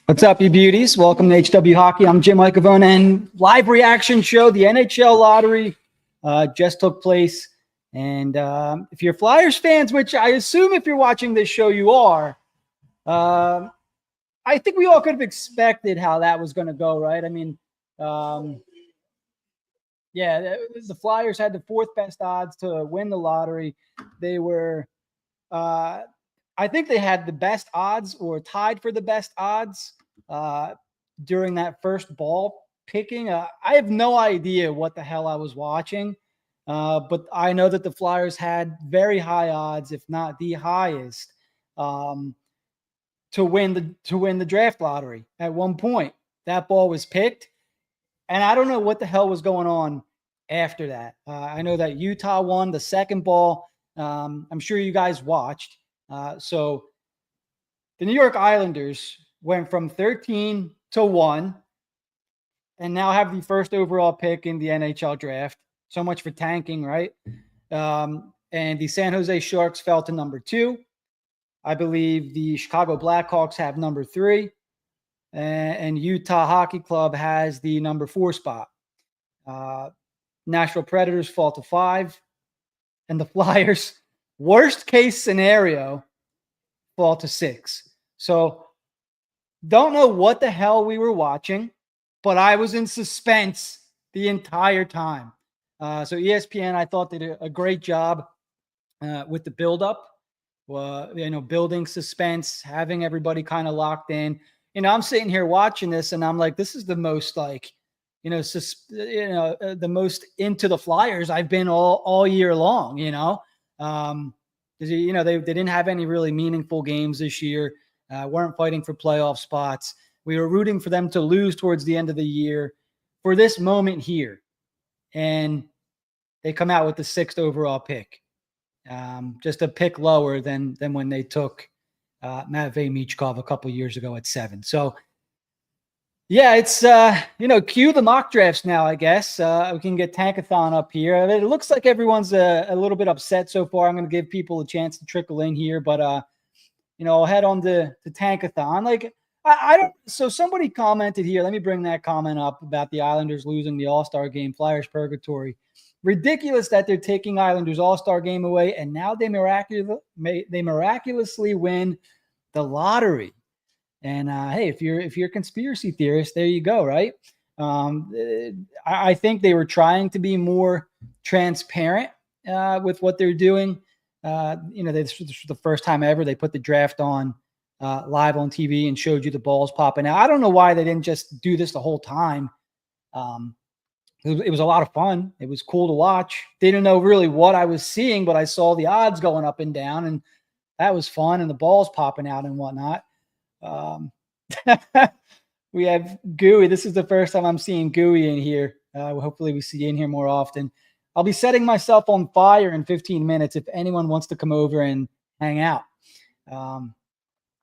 What's up, you beauties? Welcome to HW Hockey. I'm Jim Icavone, and live reaction show. The NHL Lottery just took place. And if you're Flyers fans, which I assume if you're watching this show, you are, I think we all could have expected how that was going to go, right? I mean, yeah, the Flyers had the fourth best odds to win the lottery. They were, I think they had the best odds or tied for the best odds during that first ball picking. I have no idea what the hell I was watching, but I know that the Flyers had very high odds, if not the highest, to win the draft lottery. At one point, that ball was picked, and I don't know what the hell was going on after that. I know that Utah won the second ball. I'm sure you guys watched. So the New York Islanders went from 13 to 1 and now have the first overall pick in the NHL draft. So much for tanking, right? And the San Jose Sharks fell to number 2. I believe the Chicago Blackhawks have number 3. And Utah Hockey Club has the number 4 spot. Nashville Predators fall to 5. And the Flyers, worst case scenario, fall to 6. So don't know what the hell we were watching, but I was in suspense the entire time. So ESPN, I thought, did a great job with the buildup, building suspense, having everybody kind of locked in. I'm sitting here watching this, and I'm like, this is the most the most into the Flyers I've been all year long. Because they didn't have any really meaningful games this year. Weren't fighting for playoff spots. We were rooting for them to lose towards the end of the year for this moment here. And they come out with the 6th overall pick. Just a pick lower than when they took Matvei Michkov a couple years ago at 7. So, yeah, it's, cue the mock drafts now, I guess. We can get Tankathon up here. I mean, it looks like everyone's a little bit upset so far. I'm going to give people a chance to trickle in here, but, I'll head on to Tankathon. Like, I don't. So somebody commented here. Let me bring that comment up about the Islanders losing the All-Star game. Flyers purgatory. Ridiculous that they're taking Islanders All-Star game away, and now they miraculously win the lottery. And hey, if you're a conspiracy theorist, there you go, right? I think they were trying to be more transparent with what they're doing. This was the first time ever they put the draft on live on TV and showed you the balls popping out. I don't know why they didn't just do this the whole time. It was a lot of fun. It was cool to watch. Didn't know really what I was seeing, but I saw the odds going up and down, and that was fun, and the balls popping out and whatnot. We have Gooey. This is the first time I'm seeing Gooey in here. Hopefully we see you in here more often. I'll be setting myself on fire in 15 minutes if anyone wants to come over and hang out.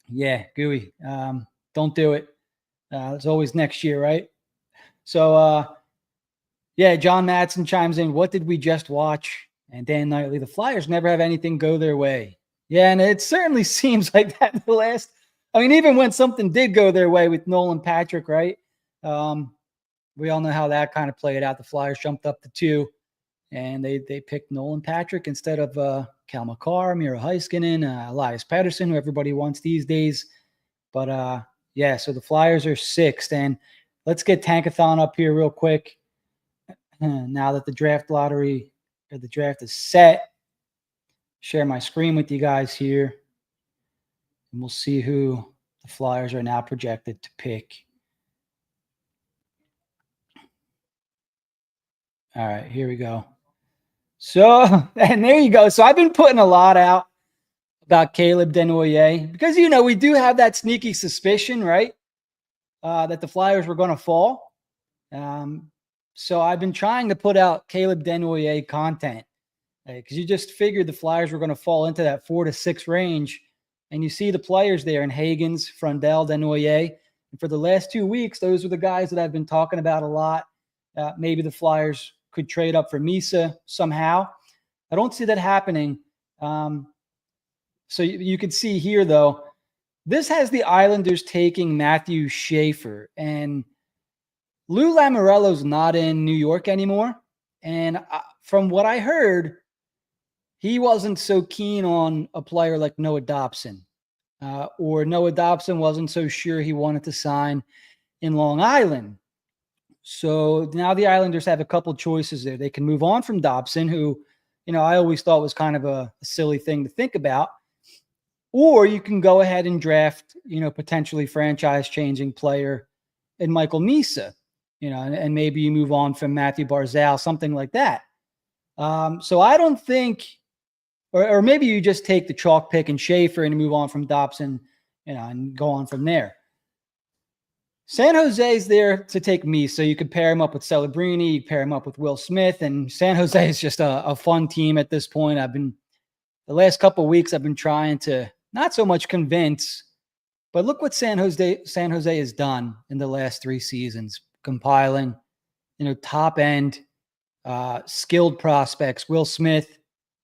Yeah, Gooey, don't do it. It's always next year, right? So, yeah, John Madsen chimes in. What did we just watch? And Dan Knightley, the Flyers never have anything go their way. Yeah, and it certainly seems like that the last. I mean, even when something did go their way with Nolan Patrick, right? We all know how that kind of played out. The Flyers jumped up to 2, and they picked Nolan Patrick instead of Cal McCarr, Miro Heiskanen, Elias Pettersson, who everybody wants these days. But, yeah, so the Flyers are 6th. And let's get Tankathon up here real quick. Now that the draft is set, share my screen with you guys here. And we'll see who the Flyers are now projected to pick. All right, here we go. So, and there you go. So I've been putting a lot out about Caleb Denoyer because, we do have that sneaky suspicion, right, that the Flyers were going to fall. So I've been trying to put out Caleb Denoyer content because you just figured the Flyers were going to fall into that 4 to 6 range. And you see the players there in Hagens, Frundell, Denoyer. And for the last 2 weeks, those are the guys that I've been talking about a lot. Maybe the Flyers could trade up for Misa somehow. I don't see that happening. So you can see here, though, This has the Islanders taking Matthew Schaefer, and Lou Lamoriello's not in New York anymore. And from what I heard, he wasn't so keen on a player like Noah Dobson, or Noah Dobson wasn't so sure he wanted to sign in Long Island. So now the Islanders have a couple choices there. They can move on from Dobson, who, I always thought was kind of a silly thing to think about. Or you can go ahead and draft, potentially franchise-changing player in Michael Misa, and maybe you move on from Matthew Barzal, something like that. So I don't think, or maybe you just take the chalk pick and Schaefer and move on from Dobson, and go on from there. San Jose is there to take Misa. You could pair him up with Celebrini, you pair him up with Will Smith, and San Jose is just a fun team at this point. The last couple of weeks, I've been trying to not so much convince, but look what San Jose has done in the last 3 seasons, compiling, top end, skilled prospects, Will Smith,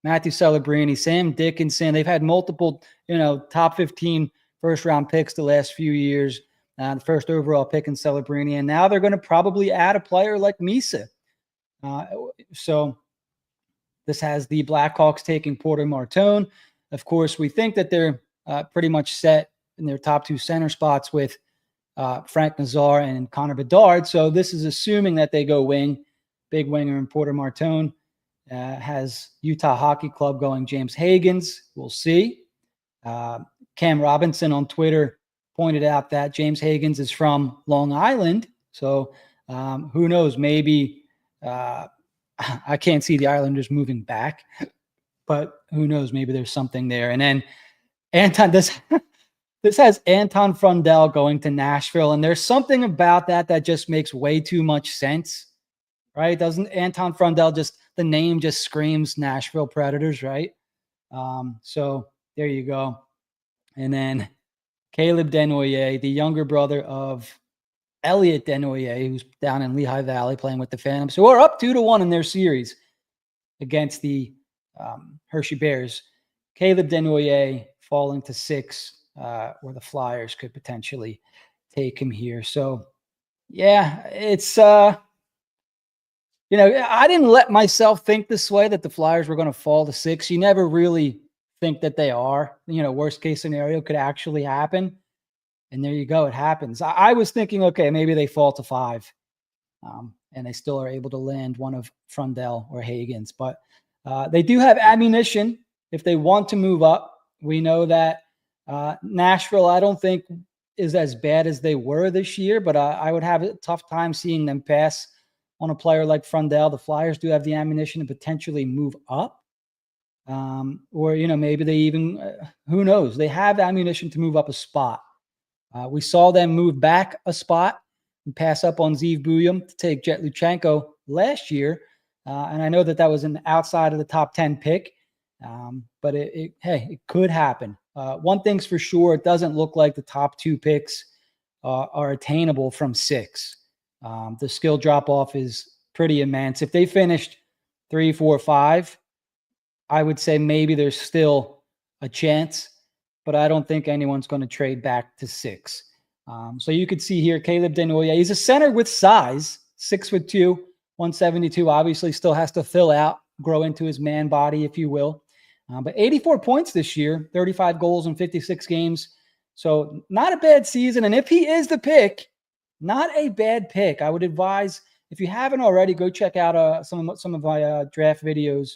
Matthew Celebrini, Sam Dickinson. They've had multiple, top 15 first round picks the last few years, the first overall pick in Celebrini. And now they're going to probably add a player like Misa. So this has the Blackhawks taking Porter Martone. Of course, we think that they're pretty much set in their top 2 center spots with Frank Nazar and Connor Bedard. So this is assuming that they go wing, big winger, and Porter Martone. Has Utah Hockey Club going James Higgins. We'll see. Cam Robinson on Twitter pointed out that James Higgins is from Long Island. So who knows? Maybe I can't see the Islanders moving back, but who knows? Maybe there's something there. And then Anton, this has Anton Frundell going to Nashville, and there's something about that just makes way too much sense, right? Doesn't Anton Frundell the name just screams Nashville Predators, right? So there you go. And then Caleb Denoyer, the younger brother of Elliot Denoyer, who's down in Lehigh Valley playing with the Phantoms, who are up 2-1 in their series against the Hershey Bears. Caleb Denoyer falling to 6, where the Flyers could potentially take him here. So, yeah, it's I didn't let myself think this way, that the Flyers were going to fall to 6. You never really think that they are. Worst case scenario could actually happen. And there you go. It happens. I was thinking, okay, maybe they fall to 5, and they still are able to land one of Frundell or Higgins. But they do have ammunition if they want to move up. We know that Nashville, I don't think, is as bad as they were this year, but I would have a tough time seeing them pass on a player like Frundell. The Flyers do have the ammunition to potentially move up. Or, maybe they even, who knows? They have ammunition to move up a spot. We saw them move back a spot and pass up on Zeev Buyum to take Jet Luchenko last year. And I know that was an outside of the top 10 pick. But it could happen. One thing's for sure, it doesn't look like the top 2 picks are attainable from 6. The skill drop-off is pretty immense. If they finished 3, 4, 5, I would say maybe there's still a chance, but I don't think anyone's going to trade back to 6. So you could see here, Caleb Denoyer, he's a center with size, 6'2", 172, obviously still has to fill out, grow into his man body, if you will. But 84 points this year, 35 goals in 56 games. So not a bad season. And if he is the pick, not a bad pick. I would advise, if you haven't already, go check out some of my draft videos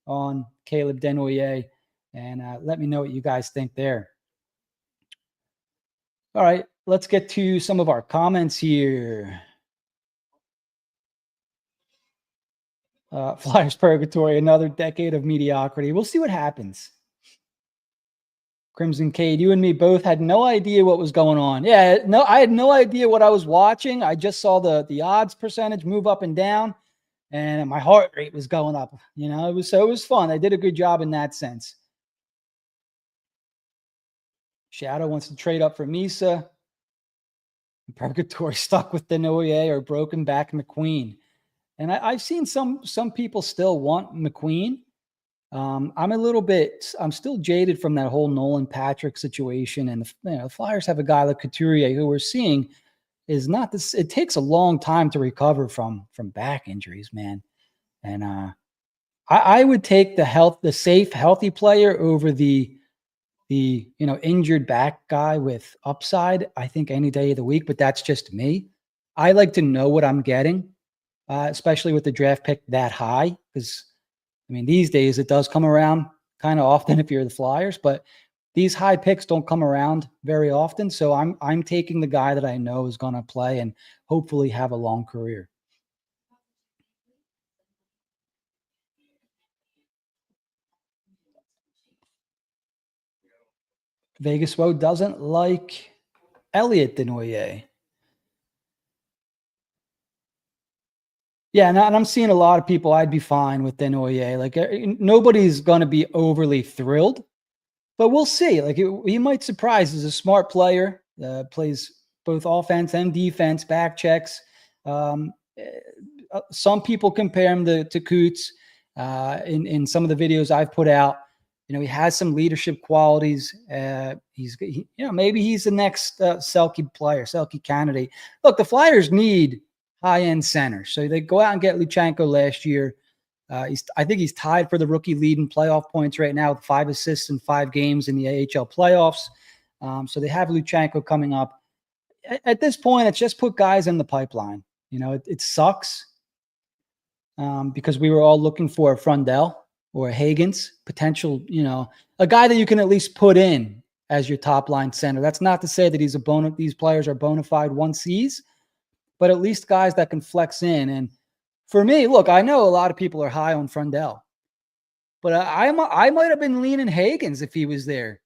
on Caleb Denoyer, and let me know what you guys think there. All right, let's get to some of our comments here. Flyers Purgatory, another decade of mediocrity. We'll see what happens. Crimson Cade, you and me both had no idea what was going on. Yeah, no, I had no idea what I was watching. I just saw the odds percentage move up and down, and my heart rate was going up. It was fun. They did a good job in that sense. Shadow wants to trade up for Misa. Purgatory stuck with Denoyer or broken back McQueen. And I've seen some people still want McQueen. I'm still jaded from that whole Nolan Patrick situation. And the Flyers have a guy like Couturier who we're seeing is not this. It takes a long time to recover from back injuries, man. And I would take the safe, healthy player over the injured back guy with upside. I think any day of the week, but that's just me. I like to know what I'm getting, especially with the draft pick that high, because I mean these days it does come around kind of often if you're the Flyers, but these high picks don't come around very often. So I'm taking the guy that I know is going to play and hopefully have a long career. Vegas Woe doesn't like Elliot Denoyer. Yeah, and I'm seeing a lot of people. I'd be fine with Denoyer. Like nobody's going to be overly thrilled, but we'll see. Like he might surprise. He's a smart player. Plays both offense and defense. Back checks. Some people compare him to Coots. In some of the videos I've put out, he has some leadership qualities. Maybe he's the next Selke player, Selke candidate. Look, the Flyers need high-end center. So they go out and get Luchenko last year. I think he's tied for the rookie lead in playoff points right now with 5 assists in 5 games in the AHL playoffs. So they have Luchenko coming up. At this point, it's just put guys in the pipeline. It sucks because we were all looking for a Frundell or a Hagens, potential, a guy that you can at least put in as your top line center. That's not to say that these players are bona fide 1Cs, but at least guys that can flex in. And for me, look, I know a lot of people are high on Frundell, but I might have been leaning Hagens if he was there.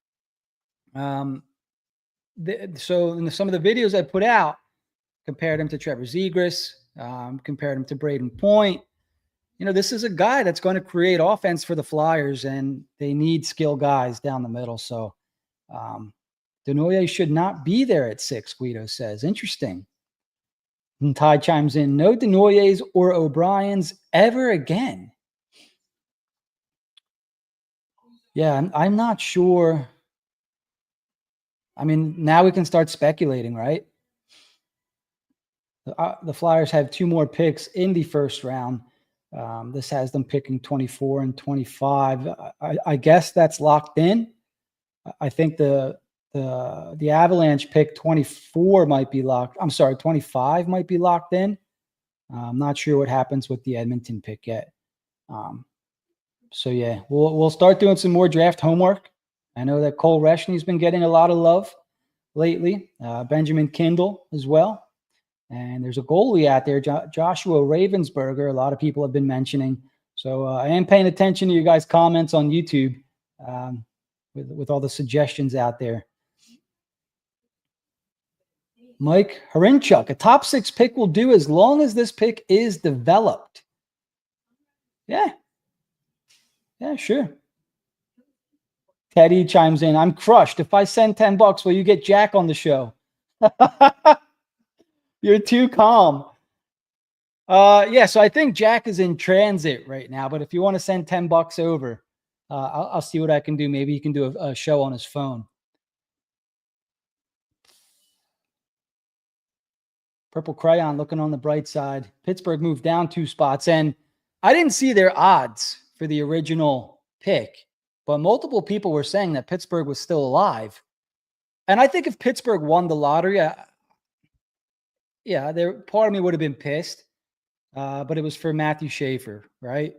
So in some of the videos I put out, compared him to Trevor Zegras, compared him to Braden Point. This is a guy that's going to create offense for the Flyers, and they need skill guys down the middle. So Denoyer should not be there at 6, Guido says. Interesting. And Ty chimes in, no Denoyers or O'Briens ever again. Yeah, I'm not sure. I mean, now we can start speculating, right? The Flyers have 2 more picks in the first round. This has them picking 24 and 25. I guess that's locked in. I think the Avalanche pick 24 might be locked. I'm sorry, 25 might be locked in. I'm not sure what happens with the Edmonton pick yet. So yeah, we'll start doing some more draft homework. I know that Cole Reshny's been getting a lot of love lately. Benjamin Kindle as well. And there's a goalie out there, Joshua Ravensburger. A lot of people have been mentioning. So I am paying attention to you guys' comments on YouTube with all the suggestions out there. Mike Harinchuk, a top 6 pick will do as long as this pick is developed. Yeah. Yeah, sure. Teddy chimes in. I'm crushed. If I send $10, will you get Jack on the show? You're too calm. Yeah, so I think Jack is in transit right now, but if you want to send $10 over, I'll see what I can do. Maybe he can do a show on his phone. Purple Crayon looking on the bright side. Pittsburgh moved down 2 spots, and I didn't see their odds for the original pick, but multiple people were saying that Pittsburgh was still alive. And I think if Pittsburgh won the lottery, part of me would have been pissed, but it was for Matthew Schaefer, right?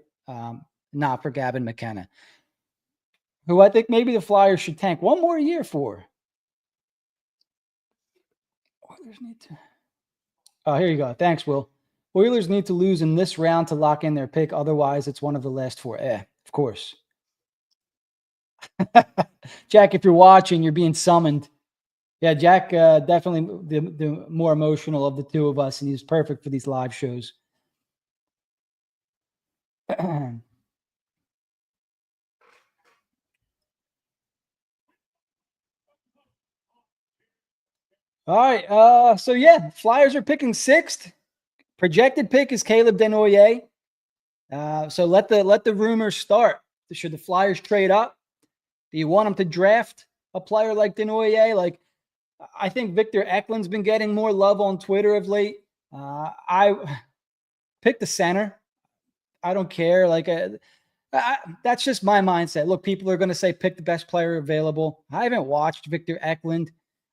Not for Gavin McKenna, who I think maybe the Flyers should tank one more year for. Oilers need to. Oh, here you go. Thanks, Will. Oilers need to lose in this round to lock in their pick. Otherwise, it's one of the last 4. Of course. Jack, if you're watching, you're being summoned. Yeah, Jack, definitely the more emotional of the 2 of us, and he's perfect for these live shows. All right. So yeah, Flyers are picking 6th. Projected pick is Caleb Denoyer. So let the rumors start. should the Flyers trade up? Do you want them to draft a player like Denoyer? Like, I think Victor Ekland's been getting more love on Twitter of late. I pick the center. I don't care. Like, that's just my mindset. Look, people are going to say pick the best player available. I haven't watched Victor Eklund,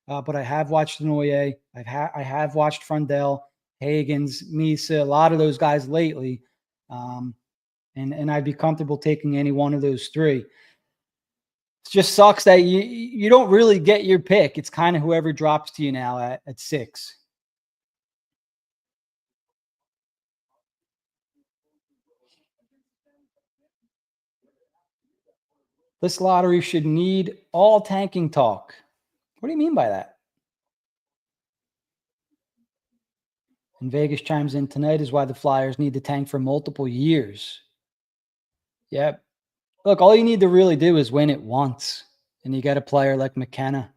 but I have watched Denoyer. I have watched Frundell, Hagens, Misa, a lot of those guys lately. And I'd be comfortable taking any one of those three. It just sucks that you don't really get your pick. It's kind of whoever drops to you now at 6. This lottery should need all tanking talk. What do you mean by that? And Vegas chimes in, tonight is why the Flyers need to tank for multiple years. Yep. Look, all you need to really do is win it once. And you get a player like McKenna.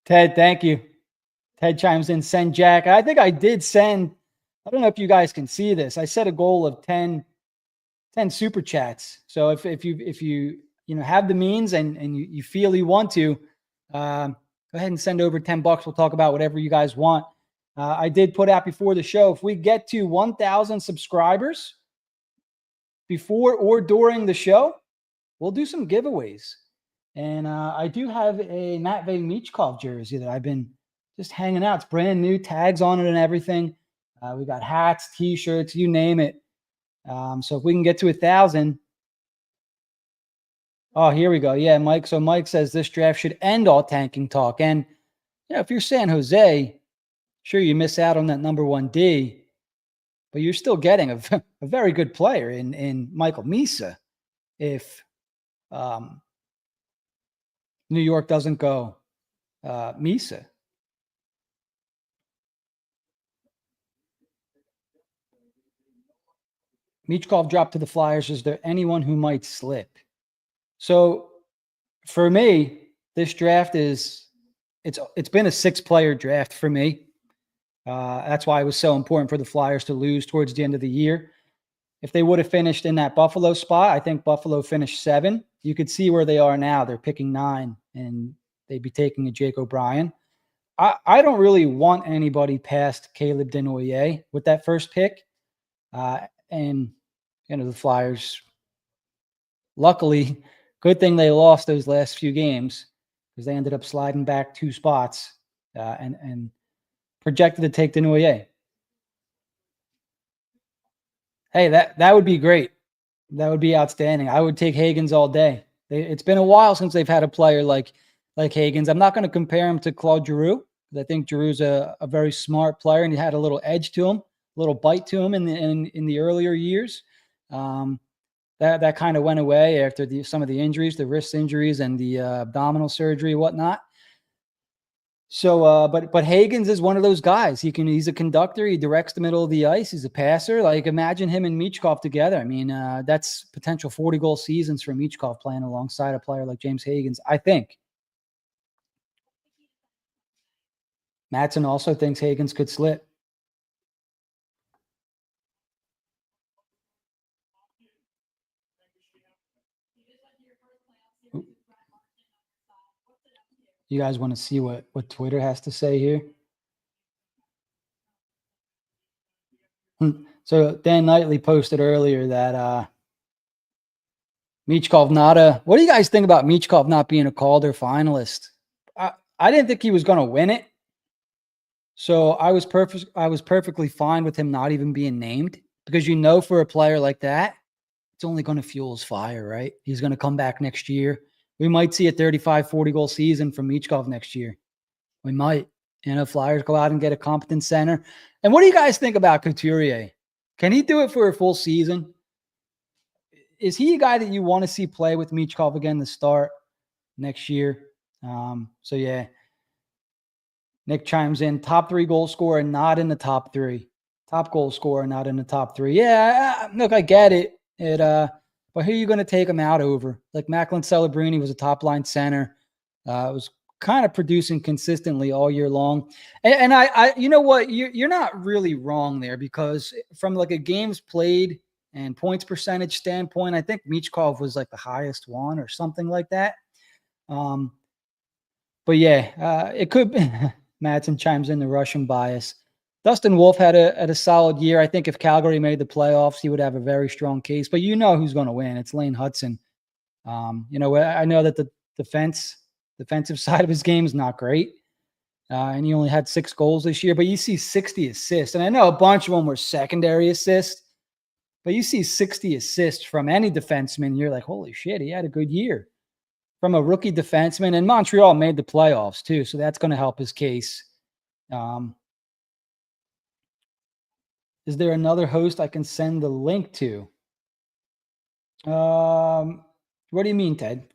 Ted, thank you. Ted chimes in, send Jack. I think I did send, I don't know if you guys can see this. I set a goal of 10 super chats. So if you have the means and you feel you want to, go ahead and send over $10. We'll talk about whatever you guys want. I did put out before the show, if we get to 1,000 subscribers before or during the show, we'll do some giveaways. And I do have a Matvei Michkov jersey that I've been just hanging out. It's brand new, tags on it and everything. We got hats, T-shirts, you name it. So if we can get to 1,000. Oh, here we go. Yeah, Mike. So Mike says this draft should end all tanking talk. And if you're San Jose, sure, you miss out on that number 1 D, but you're still getting a very good player in Michael Misa if New York doesn't go Misa. Michkov dropped to the Flyers. Is there anyone who might slip? So for me, this draft it's been a 6-player draft for me. That's why it was so important for the Flyers to lose towards the end of the year. If they would have finished in that Buffalo spot, I think Buffalo finished 7. You could see where they are now. They're picking 9, and they'd be taking a Jake O'Brien. I don't really want anybody past Caleb Denoyer with that first pick. And the Flyers, luckily, good thing they lost those last few games because they ended up sliding back 2 spots and projected to take Denoyer. Hey, that would be great. That would be outstanding. I would take Hagens all day. It's been a while since they've had a player like Hagens. I'm not going to compare him to Claude Giroux because I think Giroux's a very smart player and he had a little edge to him, a little bite to him in the earlier years. That kind of went away after some of the injuries, the wrist injuries and the abdominal surgery, whatnot. So, but Hagens is one of those guys. He's a conductor. He directs the middle of the ice. He's a passer. Like, imagine him and Michkov together. I mean, that's potential 40-goal seasons for Michkov playing alongside a player like James Hagens, I think. Mattson also thinks Hagens could slip. You guys want to see what Twitter has to say here? So Dan Knightley posted earlier that Michkov what do you guys think about Michkov not being a Calder finalist? I didn't think he was going to win it. So I was perfectly fine with him not even being named because for a player like that, it's only going to fuel his fire, right? He's going to come back next year. We might see a 35, 40-goal season from Michkov next year. We might. Flyers go out and get a competent center. And what do you guys think about Couturier? Can he do it for a full season? Is he a guy that you want to see play with Michkov again to start next year? So, yeah. Nick chimes in, top 3 goal scorer, not in the top 3. Top goal scorer, not in the top 3. Yeah, look, I get it. But who are you going to take him out over? Like Macklin Celebrini was a top-line center. Was kind of producing consistently all year long. And I you know what? You're not really wrong there because from like a games played and points percentage standpoint. I think Michkov was like the highest one or something like that. But yeah, it could be. Madsen chimes in the Russian bias. Dustin Wolf had a solid year. I think if Calgary made the playoffs, he would have a very strong case. But you know who's going to win. It's Lane Hudson. I know that the defensive side of his game is not great. And he only had 6 goals this year, but you see 60 assists. And I know a bunch of them were secondary assists, but you see 60 assists from any defenseman. You're like, holy shit, he had a good year. From a rookie defenseman, and Montreal made the playoffs too, so that's going to help his case. Is there another host I can send the link to? What do you mean, Ted?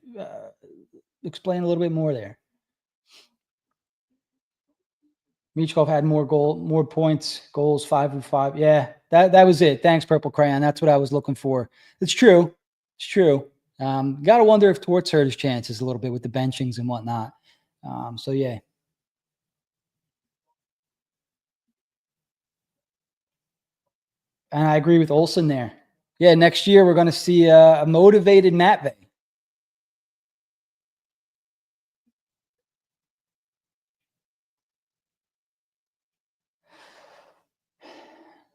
Explain a little bit more there. Michkov had more points, goals, 5 and 5. Yeah, that was it. Thanks, Purple Crayon. That's what I was looking for. It's true. It's true. Got to wonder if Torts hurt his chances a little bit with the benchings and whatnot. So yeah. And I agree with Olsen there. Yeah, next year we're going to see a motivated Matvey.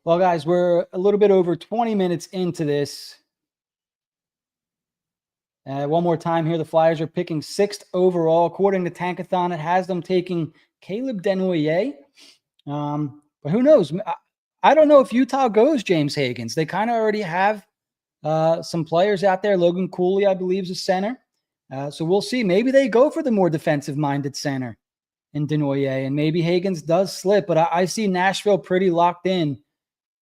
Well, guys, we're a little bit over 20 minutes into this. One more time here, the Flyers are picking 6th overall. According to Tankathon, it has them taking Caleb Denoyer. But who knows? I don't know if Utah goes James Higgins. They kind of already have some players out there. Logan Cooley, I believe, is a center. So we'll see. Maybe they go for the more defensive-minded center in Denoyer, and maybe Higgins does slip. But I see Nashville pretty locked in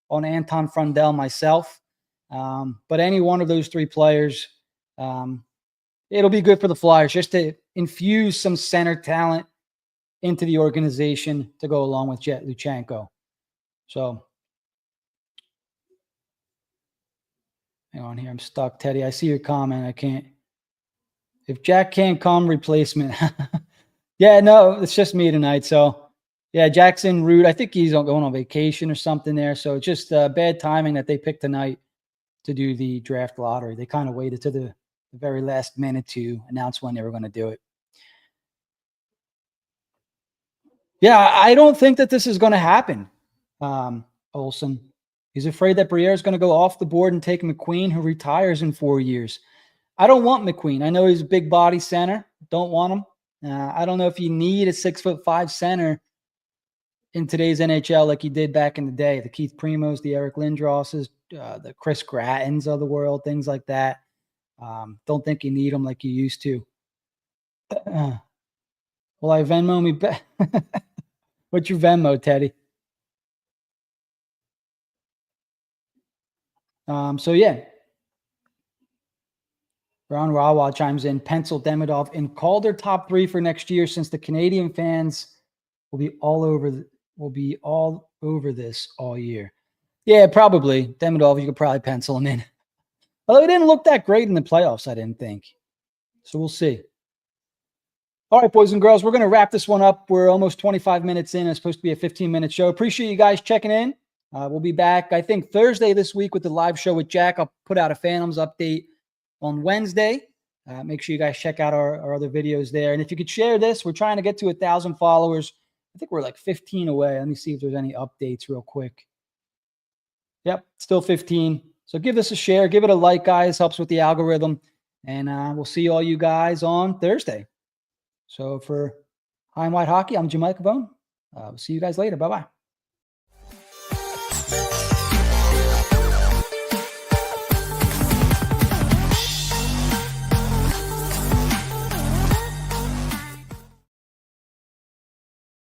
on Anton Frundell myself. But any one of those 3 players, it'll be good for the Flyers just to infuse some center talent into the organization to go along with Jet Luchenko. So, hang on here. I'm stuck, Teddy. I see your comment. I can't. If Jack can't come, replacement. Yeah, no, it's just me tonight. So, yeah, Jackson Root. I think he's going on vacation or something there. So, it's just bad timing that they picked tonight to do the draft lottery. They kind of waited to the very last minute to announce when they were going to do it. Yeah, I don't think that this is going to happen, Olsen. He's afraid that Briere is going to go off the board and take McQueen, who retires in 4 years. I don't want McQueen. I know he's a big body center. Don't want him. I don't know if you need a 6'5" center in today's NHL like you did back in the day. The Keith Primos, the Eric Lindrosses, the Chris Grattons of the world, things like that. Don't think you need them like you used to. Will I Venmo me back? What's your Venmo, Teddy? So yeah. Ron Rawa chimes in. Pencil Demidov in Calder top 3 for next year, since the Canadian fans will be all over this all year. Yeah, probably. Demidov, you could probably pencil him in. Although he didn't look that great in the playoffs, I didn't think. So we'll see. All right, boys and girls, we're going to wrap this one up. We're almost 25 minutes in. It's supposed to be a 15-minute show. Appreciate you guys checking in. We'll be back, I think, Thursday this week with the live show with Jack. I'll put out a Phantoms update on Wednesday. Make sure you guys check out our other videos there. And if you could share this, we're trying to get to 1,000 followers. I think we're like 15 away. Let me see if there's any updates real quick. Yep, still 15. So give this a share. Give it a like, guys. Helps with the algorithm. And we'll see all you guys on Thursday. So for High and Wide Hockey, I'm Jim Microphone. We'll see you guys later. Bye-bye.